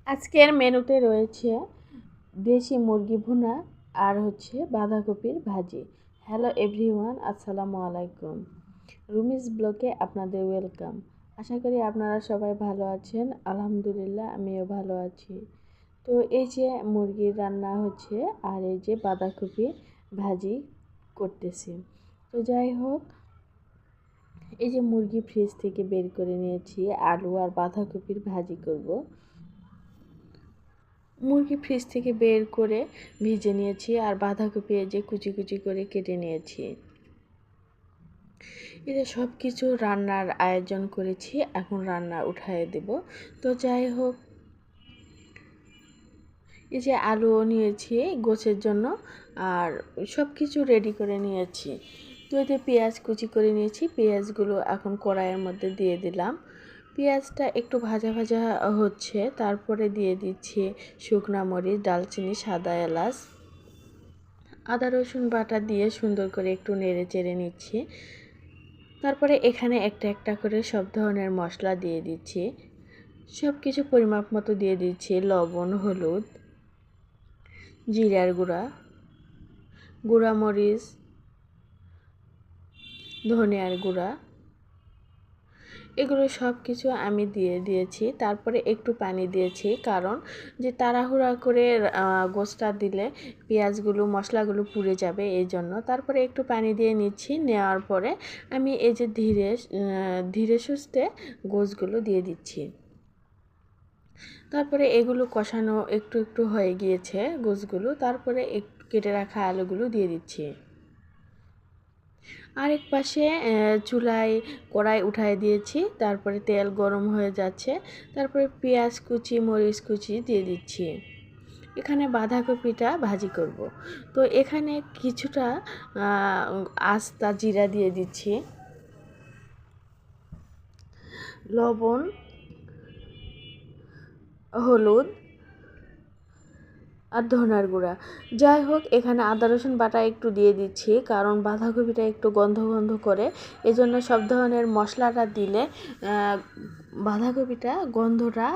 আজকের মেনুতে রয়েছে দেশি মুরগি ভুনা আর বাঁধাকপির ভাজি। হ্যালো এভরিওয়ান, আসসালামু আলাইকুম। রুমিস ব্লগে আপনাদের ওয়েলকাম। আশা করি আপনারা সবাই ভালো আছেন। আলহামদুলিল্লাহ আমিও ভালো আছি। তো এই যে মুরগির রান্না হচ্ছে আর এই যে বাঁধাকপি ভাজি করতেছি। তো যাই হোক, এই যে মুরগি ফ্রিজ থেকে বের করে নিয়েছি, আলু আর বাঁধাকপির ভাজি করব। মুরগি ফ্রিজ থেকে বের করে ভিজে নিয়েছি আর বাঁধাকপি এই যে কুচি কুচি করে কেটে নিয়েছি। এই যে সব কিছু রান্নার আয়োজন করেছি, এখন রান্না উঠায় দেব। তো যাই হোক, এই যে আলুও নিয়েছি গোছের জন্য আর সব কিছু রেডি করে নিয়েছি। তো এতে পেঁয়াজ কুচি করে নিয়েছি, পেঁয়াজগুলো এখন কড়াইয়ের মধ্যে দিয়ে দিলাম। পেঁয়াজটা একটু ভাজা ভাজা হচ্ছে, তারপরে দিয়ে দিচ্ছি শুকনা মরিচ, দালচিনি, সাদা এলাচ, আদা রসুন বাটা দিয়ে সুন্দর করে একটু নেড়ে চেড়ে নিচ্ছি। তারপরে এখানে একটা একটা করে সব ধরনের মশলা দিয়ে দিচ্ছি। সব কিছু পরিমাপ মতো দিয়ে দিচ্ছি। লবণ, হলুদ, জিরার গুঁড়া, গুঁড়া মরিচ, ধনিয়ার গুঁড়া, এগুলো সব কিছু আমি দিয়ে দিয়েছি। তারপরে একটু পানি দিয়েছি, কারণ যে তাড়াহুড়া করে গোশটা দিলে পেঁয়াজগুলো মশলাগুলো পুড়ে যাবে, এই জন্য। তারপরে একটু পানি দিয়ে নিচ্ছি। নেওয়ার পরে আমি এই যে ধীরে ধীরে সুস্থে গোশগুলো দিয়ে দিচ্ছি। তারপরে এগুলো কষানো একটু একটু হয়ে গিয়েছে গোশগুলো, তারপরে একটু কেটে রাখা আলুগুলো দিয়ে দিচ্ছি। আরেক পাশে চুলায় কড়াই উঠায় দিয়েছি। তারপরে তেল গরম হয়ে যাচ্ছে, তারপরে পেঁয়াজ কুচি, মরিচ কুচি দিয়ে দিচ্ছি। এখানে বাঁধাকপিটা ভাজি করব। তো এখানে কিছুটা আস্তা জিরা দিয়ে দিচ্ছি, লবণ, হলুদ আর ধনার গুঁড়া। যাই হোক, এখানে আদা রসুন বাটা একটু দিয়ে দিচ্ছি, কারণ বাঁধাকপিটা একটু গন্ধ গন্ধ করে, এজন্য সব ধরনের মশলাটা দিলে বাঁধাকপিটা গন্ধটা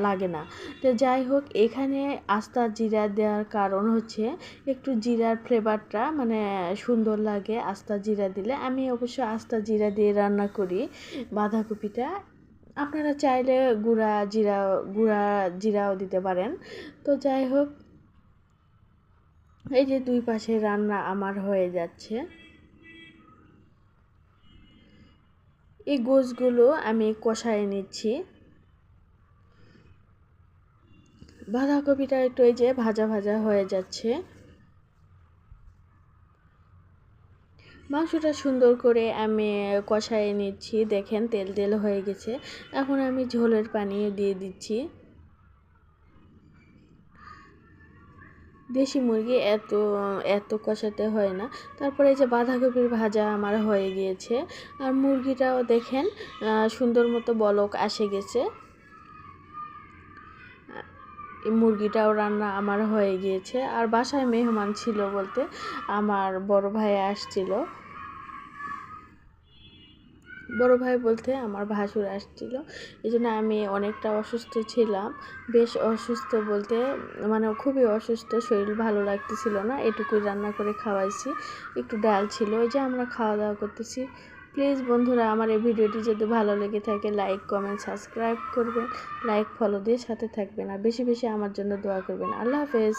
লাগে না। তো যাই হোক, এখানে আস্তা জিরা দেওয়ার কারণ একটু জিরার ফ্লেভারটা সুন্দর লাগে আস্তা জিরা দিলে। আমি অবশ্য আস্তা জিরা দিয়ে রান্না করি বাঁধাকপিটা। আপনারা চাইলে গুঁড়া জিরাও দিতে পারেন। তো যাই হোক, এই যে দুই পাশে রান্না আমার হয়ে যাচ্ছে। এই গোশগুলো আমি কষায় নিচ্ছি। বাঁধাকপিটা একটু এই যে ভাজা ভাজা হয়ে যাচ্ছে। মাংসটা সুন্দর করে আমি কষায় নিচ্ছি। দেখেন তেল তেল হয়ে গেছে। এখন আমি ঝোলের পানি দিয়ে দিচ্ছি। দেশি মুরগি এত এত কষাতে হয় না। তারপরে এই যে বাঁধাকপির ভাজা আমার হয়ে গিয়েছে আর মুরগিটাও দেখেন সুন্দর মতো বলক আসে গেছে। এই মুরগিটাও রান্না আমার হয়ে গিয়েছে। আর বাসায় মেহমান ছিল বলতে আমার বড় ভাই আসছিল। বড় ভাই বলতে আমার ভাসুর আসছিল। এই জন্য আমি অনেকটা অসুস্থ ছিলাম। বেশ অসুস্থ বলতে খুবই অসুস্থ, শরীর ভালো লাগতেছিল না। এটুকুই রান্না করে খাওয়াইছি। একটু ডাল ছিল, ওই যে আমরা খাওয়া দাওয়া করতেছি। প্লিজ বন্ধুরা, আমার এই ভিডিওটি যদি ভালো লেগে থাকে লাইক, কমেন্ট, সাবস্ক্রাইব করবেন। লাইক ফলো দিয়ে সাথে থাকবেন আর বেশি বেশি আমার জন্য দোয়া করবেন। আল্লাহ হাফেজ।